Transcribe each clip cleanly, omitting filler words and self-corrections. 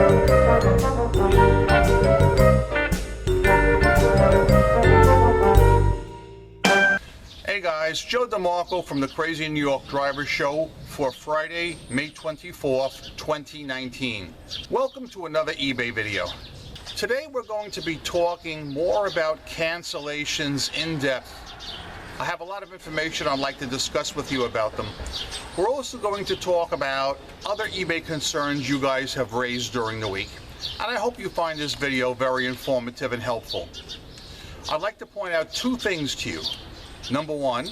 Hey guys, Joe DeMarco from the Crazy New York Driver Show for Friday, May 24th, 2019. Welcome to another eBay video. Today we're going to be talking more about cancellations in depth. I have a lot of information I'd like to discuss with you about them. We're also going to talk about other eBay concerns you guys have raised during the week. And I hope you find this video very informative and helpful. I'd like to point out two things to you. Number one,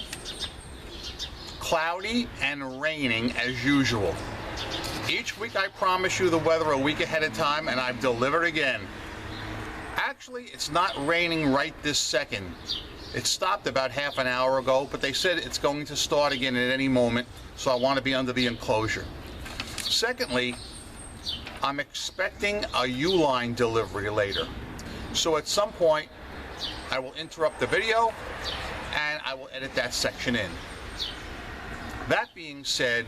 cloudy and raining as usual. Each week I promise you the weather a week ahead of time, and I've delivered again. Actually, it's not raining right this second. It stopped about half an hour ago, but they said it's going to start again at any moment, so I want to be under the enclosure. Secondly, I'm expecting a U-line delivery later. So at some point, I will interrupt the video and I will edit that section in. That being said,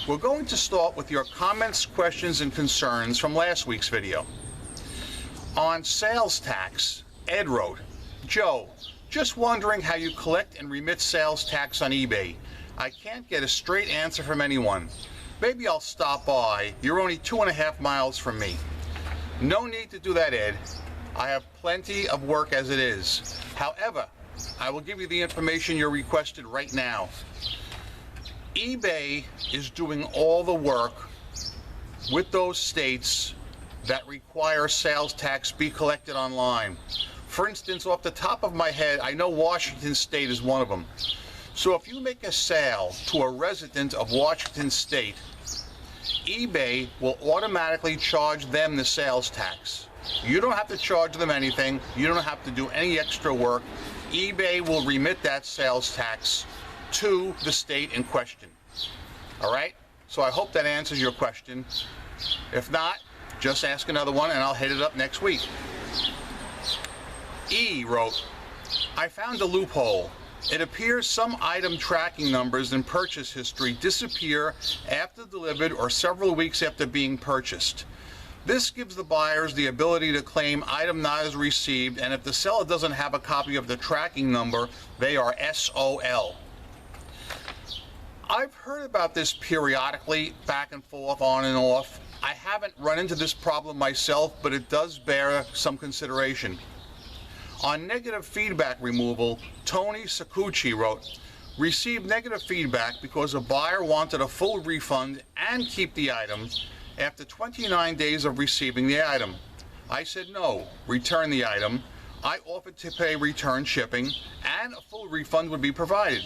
we're going to start with your comments, questions, and concerns from last week's video. On sales tax, Ed wrote, Joe, just wondering how you collect and remit sales tax on eBay. I can't get a straight answer from anyone. Maybe I'll stop by. You're only 2.5 miles from me. No need to do that, Ed. I have plenty of work as it is. However, I will give you the information you're requested right now. eBay is doing all the work with those states that require sales tax be collected online. For instance, off the top of my head, I know Washington State is one of them. So if you make a sale to a resident of Washington State, eBay will automatically charge them the sales tax. You don't have to charge them anything. You don't have to do any extra work. eBay will remit that sales tax to the state in question. All right? So I hope that answers your question. If not, just ask another one and I'll hit it up next week. E wrote, I found a loophole. It appears some item tracking numbers in purchase history disappear after delivered or several weeks after being purchased. This gives the buyers the ability to claim item not as received, and if the seller doesn't have a copy of the tracking number, they are SOL. I've heard about this periodically, back and forth, on and off. I haven't run into this problem myself, but it does bear some consideration. On negative feedback removal, Tony Sakuchi wrote, received negative feedback because a buyer wanted a full refund and keep the item after 29 days of receiving the item. I said no, return the item. I offered to pay return shipping and a full refund would be provided.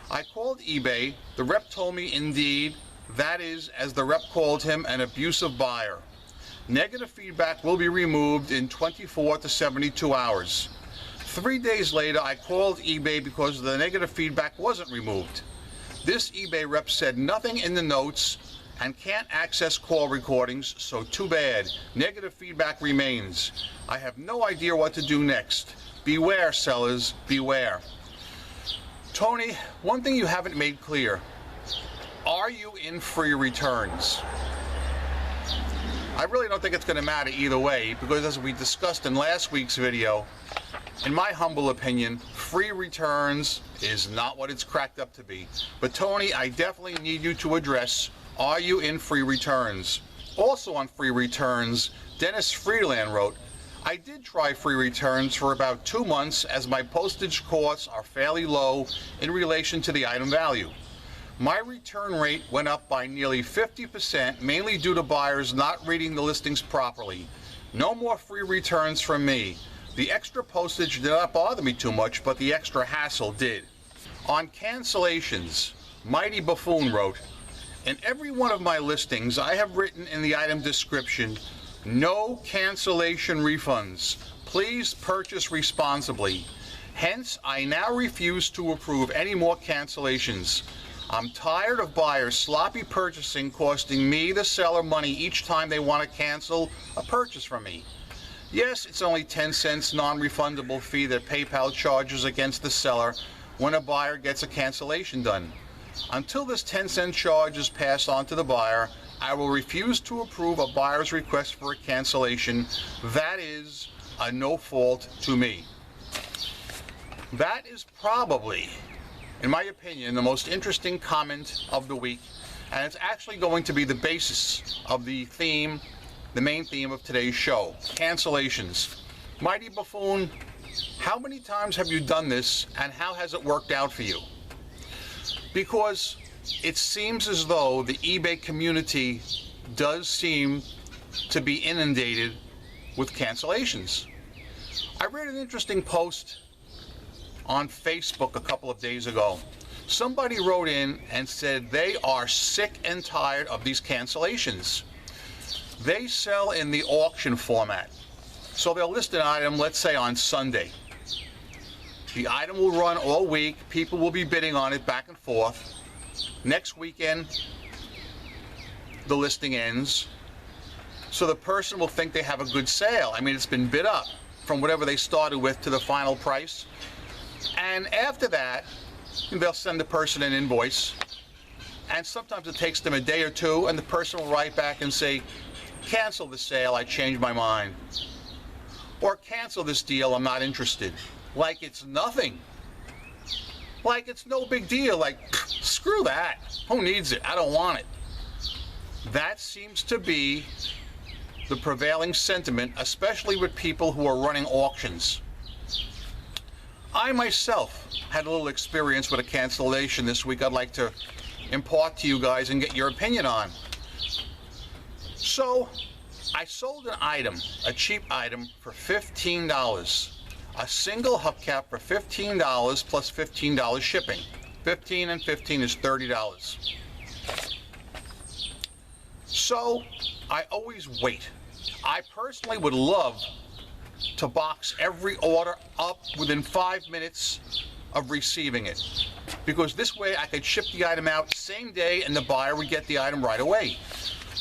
I called eBay. The rep told me indeed, that is, as the rep called him, an abusive buyer. Negative feedback will be removed in 24 to 72 hours. 3 days later, I called eBay because the negative feedback wasn't removed. This eBay rep said nothing in the notes and can't access call recordings, so too bad. Negative feedback remains. I have no idea what to do next. Beware, sellers, beware. Tony, one thing you haven't made clear. Are you in free returns? I really don't think it's going to matter either way, because as we discussed in last week's video, in my humble opinion, free returns is not what it's cracked up to be. But Tony, I definitely need you to address, are you in free returns? Also on free returns, Dennis Freeland wrote, I did try free returns for about 2 months as my postage costs are fairly low in relation to the item value. My return rate went up by nearly 50%, mainly due to buyers not reading the listings properly. No more free returns from me. The extra postage did not bother me too much, but the extra hassle did. On cancellations, Mighty Buffoon wrote, in every one of my listings, I have written in the item description, no cancellation refunds. Please purchase responsibly. Hence, I now refuse to approve any more cancellations. I'm tired of buyers sloppy purchasing costing me, the seller, money each time they want to cancel a purchase from me. Yes, it's only 10 cents non-refundable fee that PayPal charges against the seller when a buyer gets a cancellation done. Until this 10-cent charge is passed on to the buyer, I will refuse to approve a buyer's request for a cancellation. That is a no fault to me. That is probably, in my opinion, the most interesting comment of the week, and it's actually going to be the basis of the theme, the main theme of today's show, cancellations. Mighty Buffoon, how many times have you done this, and how has it worked out for you? Because it seems as though the eBay community does seem to be inundated with cancellations. I read an interesting post on Facebook a couple of days ago. Somebody wrote in and said they are sick and tired of these cancellations. They sell in the auction format. So they'll list an item, let's say on Sunday. The item will run all week. People will be bidding on it back and forth. Next weekend, the listing ends. So the person will think they have a good sale. I mean, it's been bid up from whatever they started with to the final price. And after that, they'll send the person an invoice. And sometimes it takes them a day or two, and the person will write back and say, cancel the sale, I changed my mind. Or cancel this deal, I'm not interested. Like it's nothing. Like it's no big deal. Like, screw that. Who needs it? I don't want it. That seems to be the prevailing sentiment, especially with people who are running auctions. I myself had a little experience with a cancellation this week I'd like to impart to you guys and get your opinion on. So, I sold an item, a cheap item, for $15. A single hubcap for $15 plus $15 shipping. 15 and 15 is $30. So, I always wait. I personally would love to box every order up within 5 minutes of receiving it, because this way I could ship the item out same day and the buyer would get the item right away.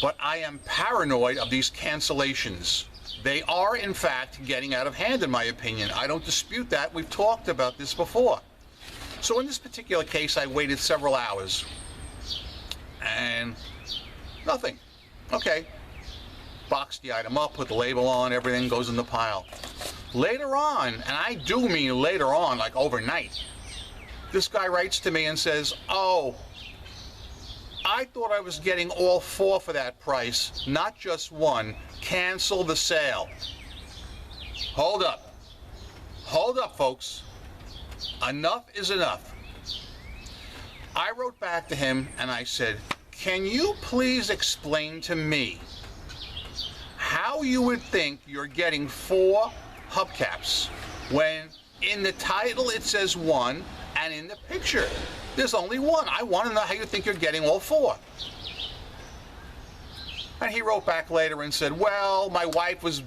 But I am paranoid of these cancellations. They are, in fact, getting out of hand, in my opinion. I don't dispute that. We've talked about this before. So in this particular case, I waited several hours. And nothing. Okay. Box the item up, put the label on, everything goes in the pile. Later on, and I do mean later on, like overnight, this guy writes to me and says, oh, I thought I was getting all 4 for that price, not just 1. Cancel the sale. Hold up. Hold up, folks. Enough is enough. I wrote back to him and I said, can you please explain to me how you would think you're getting 4 hubcaps when in the title it says 1 and in the picture there's only 1. I want to know how you think you're getting all 4. And he wrote back later and said, well, my wife was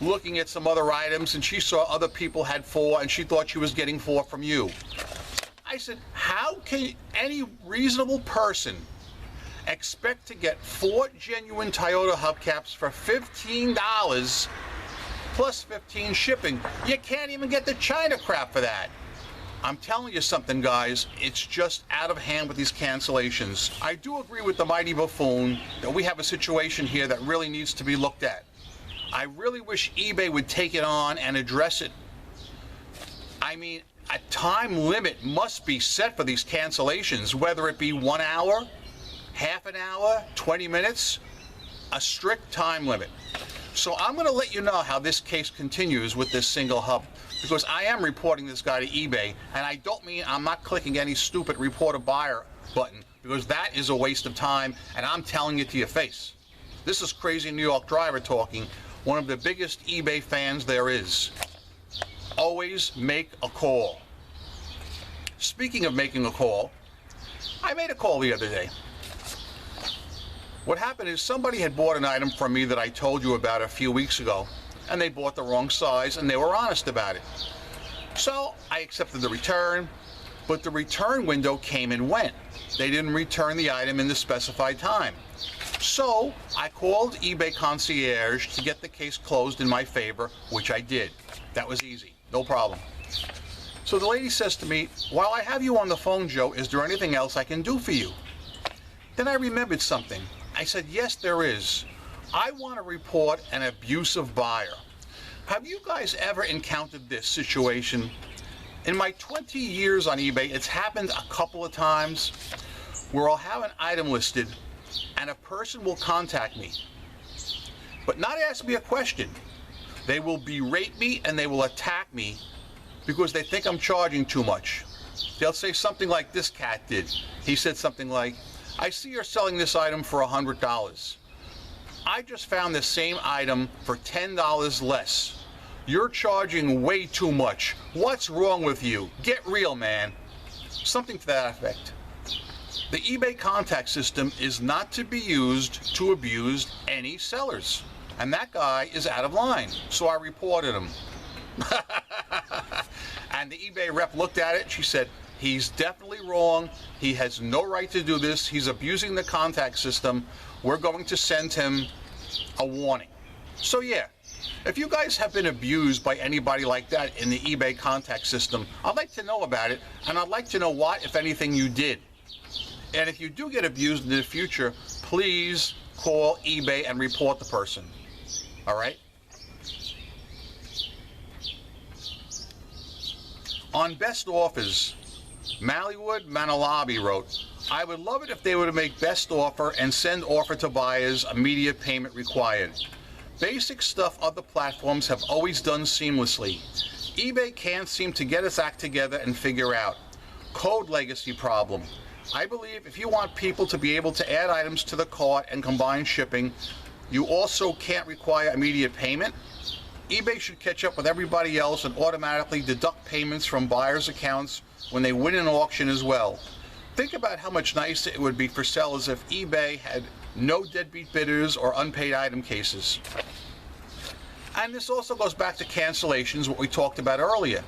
looking at some other items and she saw other people had 4 and she thought she was getting 4 from you. I said, how can any reasonable person expect to get 4 genuine Toyota hubcaps for $15 plus 15 shipping? You can't even get the China crap for that. I'm telling you something, guys, it's just out of hand with these cancellations. I do agree with the Mighty Buffoon that we have a situation here that really needs to be looked at. I really wish eBay would take it on and address it. I mean, a time limit must be set for these cancellations, whether it be 1 hour, half an hour, 20 minutes, a strict time limit. So I'm going to let you know how this case continues with this single hub, because I am reporting this guy to eBay, and I don't mean I'm not clicking any stupid report a buyer button, because that is a waste of time, and I'm telling it to your face. This is Crazy New York Driver talking, one of the biggest eBay fans there is. Always make a call. Speaking of making a call, I made a call the other day. What happened is somebody had bought an item from me that I told you about a few weeks ago, and they bought the wrong size, and they were honest about it. So I accepted the return, but the return window came and went. They didn't return the item in the specified time. So I called eBay concierge to get the case closed in my favor, which I did. That was easy, no problem. So the lady says to me, while I have you on the phone, Joe, is there anything else I can do for you? Then I remembered something, I said, yes, there is. I want to report an abusive buyer. Have you guys ever encountered this situation? In my 20 years on eBay, it's happened a couple of times where I'll have an item listed and a person will contact me, but not ask me a question. They will berate me and they will attack me because they think I'm charging too much. They'll say something like this cat did. He said something like, I see you're selling this item for $100. I just found the same item for $10 less. You're charging way too much. What's wrong with you? Get real, man. Something to that effect. The eBay contact system is not to be used to abuse any sellers. And that guy is out of line. So I reported him. And the eBay rep looked at it. She said, he's definitely wrong. He has no right to do this. He's abusing the contact system. We're going to send him a warning. So yeah, if you guys have been abused by anybody like that in the eBay contact system, I'd like to know about it, and I'd like to know what, if anything, you did. And if you do get abused in the future, please call eBay and report the person. All right? On best offers, Mallywood Manalabi wrote, I would love it if they were to make best offer and send offer to buyers, immediate payment required. Basic stuff other platforms have always done seamlessly. eBay can't seem to get its act together and figure out. Code legacy problem. I believe if you want people to be able to add items to the cart and combine shipping, you also can't require immediate payment. eBay should catch up with everybody else and automatically deduct payments from buyers' accounts when they win an auction as well. Think about how much nicer it would be for sellers if eBay had no deadbeat bidders or unpaid item cases. And this also goes back to cancellations, what we talked about earlier.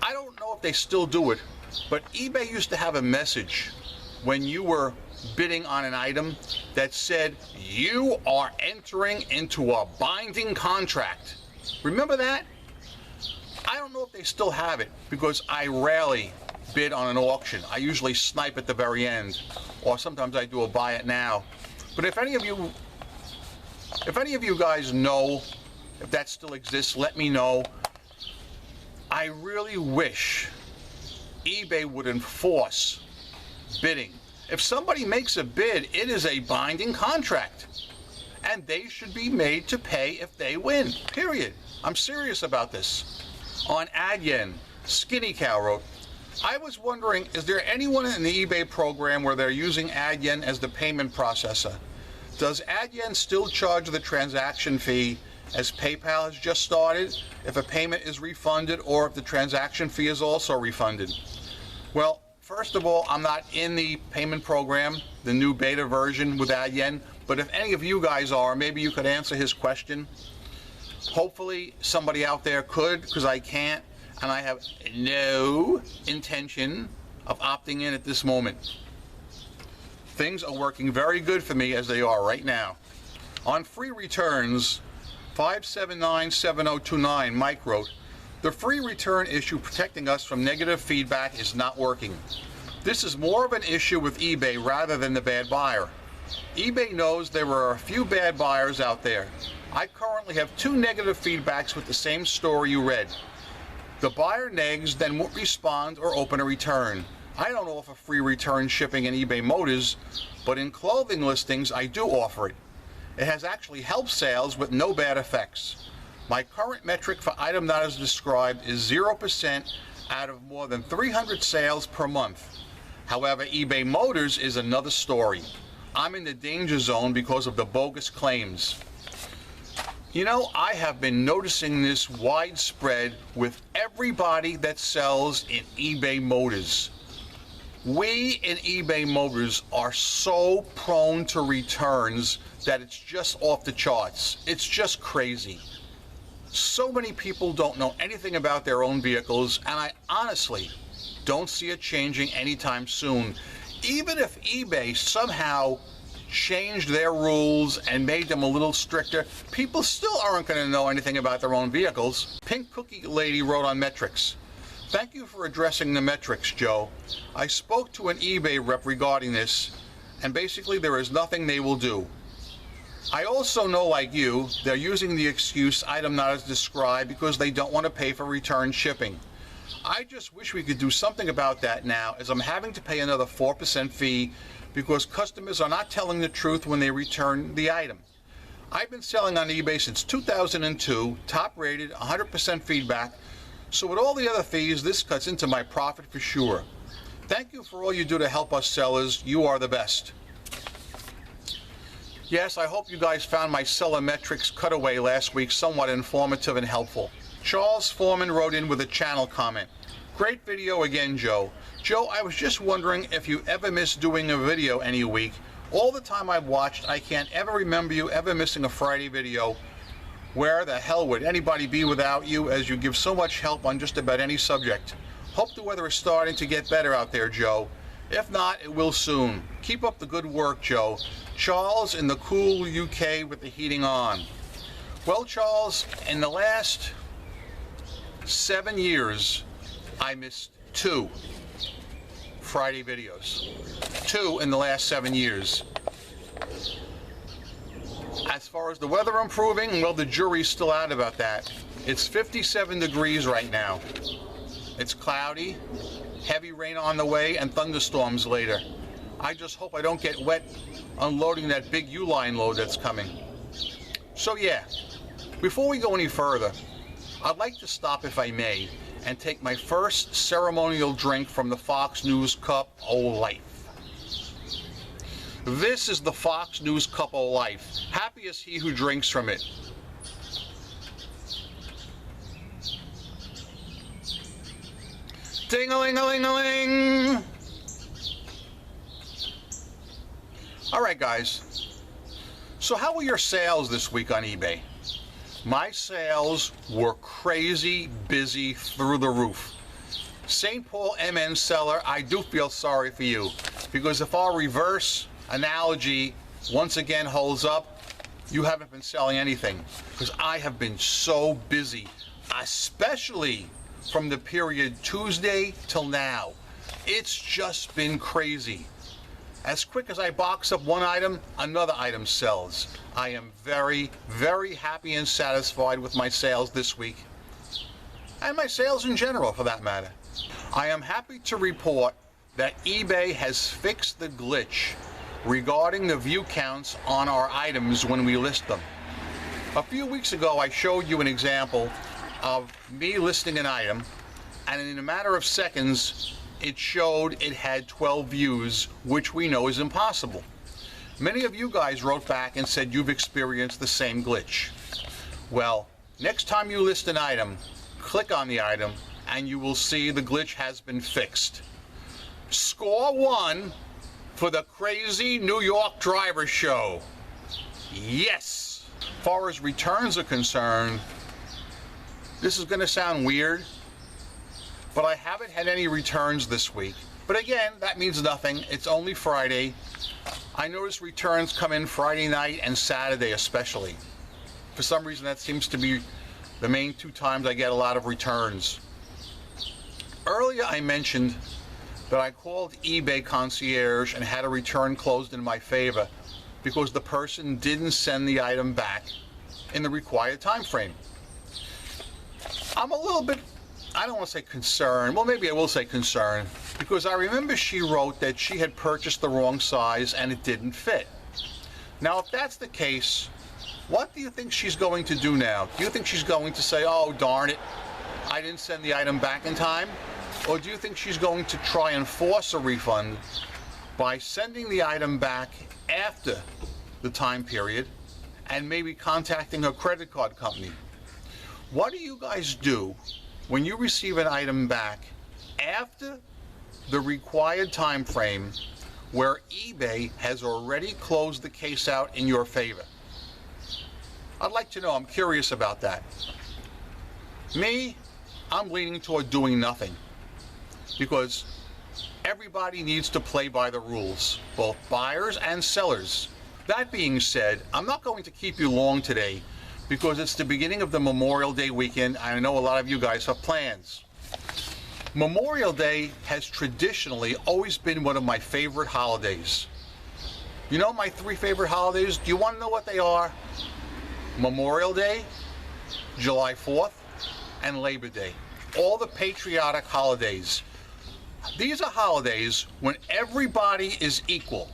I don't know if they still do it, but eBay used to have a message when you were bidding on an item that said, you are entering into a binding contract. Remember that? I don't know if they still have it because I rarely bid on an auction. I usually snipe at the very end, or sometimes I do a buy it now. But if any of you guys know if that still exists, let me know. I really wish eBay would enforce bidding. If somebody makes a bid, it is a binding contract, and they should be made to pay if they win, period. I'm serious about this. On Adyen, Skinny Cow wrote, I was wondering, is there anyone in the eBay program where they're using Adyen as the payment processor? Does Adyen still charge the transaction fee as PayPal has just started if a payment is refunded or if the transaction fee is also refunded? Well, first of all, I'm not in the payment program, the new beta version with Adyen, but if any of you guys are, maybe you could answer his question. Hopefully somebody out there could, because I can't, and I have no intention of opting in at this moment. Things are working very good for me as they are right now. On free returns, 5797029, Mike wrote, the free return issue protecting us from negative feedback is not working. This is more of an issue with eBay rather than the bad buyer. eBay knows there are a few bad buyers out there. I currently have 2 negative feedbacks with the same story you read. The buyer negs, then won't respond or open a return. I don't offer free return shipping in eBay Motors, but in clothing listings I do offer it. It has actually helped sales with no bad effects. My current metric for item not as described is 0% out of more than 300 sales per month. However, eBay Motors is another story. I'm in the danger zone because of the bogus claims. You know, I have been noticing this widespread with everybody that sells in eBay Motors. We in eBay Motors are so prone to returns that it's just off the charts. It's just crazy. So many people don't know anything about their own vehicles, and I honestly don't see it changing anytime soon. Even if eBay somehow changed their rules and made them a little stricter, people still aren't going to know anything about their own vehicles. Pink Cookie Lady wrote on metrics. Thank you for addressing the metrics, Joe. I spoke to an eBay rep regarding this, and basically there is nothing they will do. I also know, like you, they're using the excuse item not as described because they don't want to pay for return shipping. I just wish we could do something about that now, as I'm having to pay another 4% fee because customers are not telling the truth when they return the item. I've been selling on eBay since 2002, top rated, 100% feedback, so with all the other fees, this cuts into my profit for sure. Thank you for all you do to help us sellers. You are the best. Yes, I hope you guys found my seller metrics cutaway last week somewhat informative and helpful. Charles Foreman wrote in with a channel comment. Great video again, Joe. Joe, I was just wondering if you ever miss doing a video any week. All the time I've watched, I can't ever remember you ever missing a Friday video. Where the hell would anybody be without you, as you give so much help on just about any subject? Hope the weather is starting to get better out there, Joe. If not, it will soon. Keep up the good work, Joe. Charles in the cool UK with the heating on. Well, Charles, in the last 7 years, I missed 2 Friday videos. 2 in the last 7 years. As far as the weather improving, well, the jury's still out about that. It's 57 degrees right now. It's cloudy, heavy rain on the way, and thunderstorms later. I just hope I don't get wet unloading that big U-line load that's coming. So yeah, before we go any further, I'd like to stop, if I may, and take my first ceremonial drink from the Fox News Cup O' Life. This is the Fox News Cup O' Life. Happy is he who drinks from it. Ding-a-ling-a-ling-a-ling! All right, guys. So how were your sales this week on eBay? My sales were crazy busy through the roof. St. Paul MN seller, I do feel sorry for you, because if our reverse analogy once again holds up, you haven't been selling anything, because I have been so busy, especially from the period Tuesday till now. It's just been crazy. As quick as I box up one item, another item sells. I am very, very happy and satisfied with my sales this week, and my sales in general for that matter. I am happy to report that eBay has fixed the glitch regarding the view counts on our items when we list them. A few weeks ago, I showed you an example of me listing an item, and in a matter of seconds, it showed it had 12 views, which we know is impossible. Many of you guys wrote back and said you've experienced the same glitch. Well, next time you list an item, click on the item, and you will see the glitch has been fixed. Score 1 for the crazy New York driver show. Yes! As far as returns are concerned, this is going to sound weird, but I haven't had any returns this week. But again, that means nothing. It's only Friday. I notice returns come in Friday night and Saturday especially. For some reason, that seems to be the main 2 times I get a lot of returns. Earlier I mentioned that I called eBay concierge and had a return closed in my favor because the person didn't send the item back in the required time frame. I'm a little bit, I don't want to say concerned, well maybe I will say concerned, because I remember she wrote that she had purchased the wrong size and it didn't fit. Now if that's the case, what do you think she's going to do now? Do you think she's going to say, oh darn it, I didn't send the item back in time? Or do you think she's going to try and force a refund by sending the item back after the time period and maybe contacting her credit card company? What do you guys do when you receive an item back after the required time frame where eBay has already closed the case out in your favor? I'd like to know. I'm curious about that. Me, I'm leaning toward doing nothing, because everybody needs to play by the rules, both buyers and sellers. That being said, I'm not going to keep you long today because it's the beginning of the Memorial Day weekend. I know a lot of you guys have plans. Memorial Day has traditionally always been one of my favorite holidays. You know my 3 favorite holidays? Do you want to know what they are? Memorial Day, July 4th, and Labor Day. All the patriotic holidays. These are holidays when everybody is equal.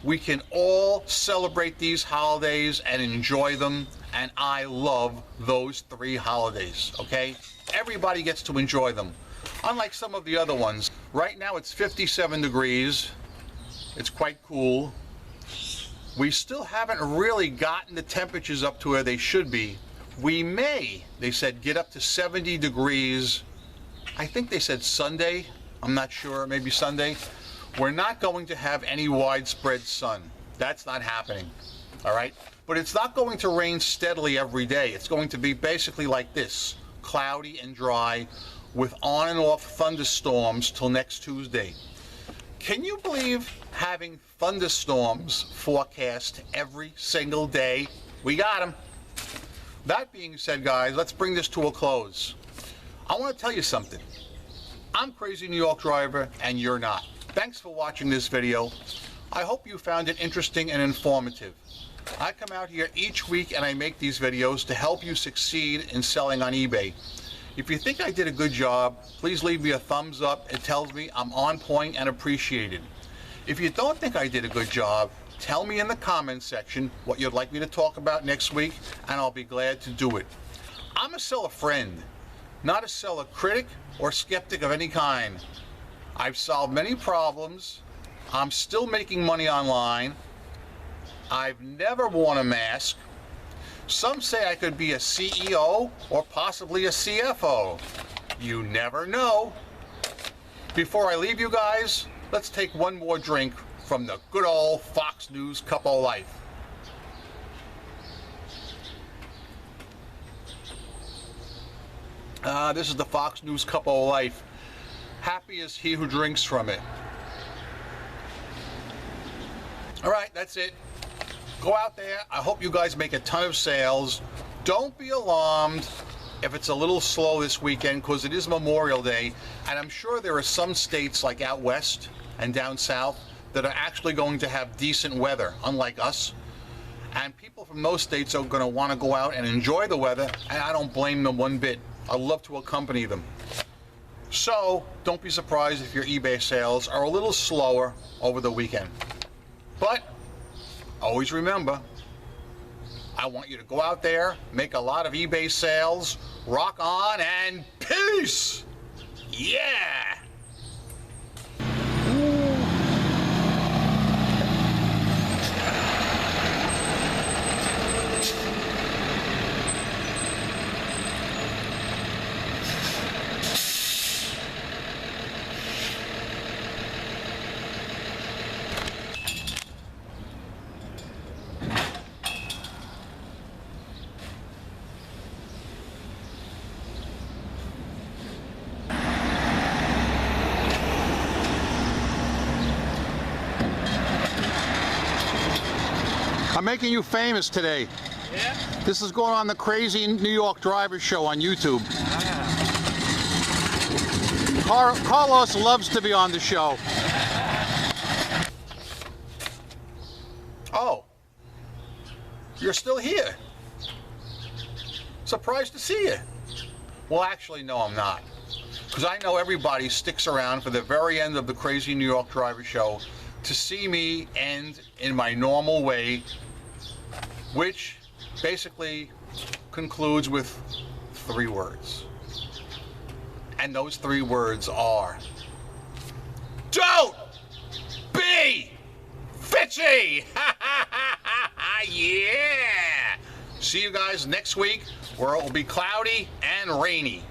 We can all celebrate these holidays and enjoy them, and I love those 3 holidays, okay? Everybody gets to enjoy them. Unlike some of the other ones. Right now it's 57 degrees. It's quite cool. We still haven't really gotten the temperatures up to where they should be. We may, they said, get up to 70 degrees. I think they said Sunday. I'm not sure, maybe Sunday. We're not going to have any widespread sun. That's not happening, all right? But it's not going to rain steadily every day. It's going to be basically like this, cloudy and dry with on and off thunderstorms till next Tuesday. Can you believe having thunderstorms forecast every single day? We got them. That being said, guys, let's bring this to a close. I want to tell you something. I'm Crazy New York Driver, and you're not. Thanks for watching this video. I hope you found it interesting and informative. I come out here each week and I make these videos to help you succeed in selling on eBay. If you think I did a good job, please leave me a thumbs up. It tells me I'm on point and appreciated. If you don't think I did a good job, tell me in the comments section what you'd like me to talk about next week, and I'll be glad to do it. I'm a seller friend, not a seller critic or skeptic of any kind. I've solved many problems. I'm still making money online. I've never worn a mask. Some say I could be a CEO or possibly a CFO. You never know. Before I leave you guys, let's take one more drink from the good old Fox News Cup of Life. This is the Fox News Cup of Life. Happy is he who drinks from it. All right, that's it. Go out there. I hope you guys make a ton of sales. Don't be alarmed if it's a little slow this weekend, because it is Memorial Day, and I'm sure there are some states like out west and down south that are actually going to have decent weather, unlike us. And people from those states are going to want to go out and enjoy the weather, and I don't blame them one bit. I love to accompany them. So don't be surprised if your eBay sales are a little slower over the weekend. But always remember, I want you to go out there, make a lot of eBay sales, rock on, and peace! Yeah! I'm making you famous today. Yeah? This is going on the Crazy New York Driver Show on YouTube. Carlos loves to be on the show. Oh, you're still here. Surprised to see you. Well, actually, no, I'm not. Because I know everybody sticks around for the very end of the Crazy New York Driver Show to see me end in my normal way, which basically concludes with 3 words. And those 3 words are, don't be bitchy! Yeah! See you guys next week, where it will be cloudy and rainy.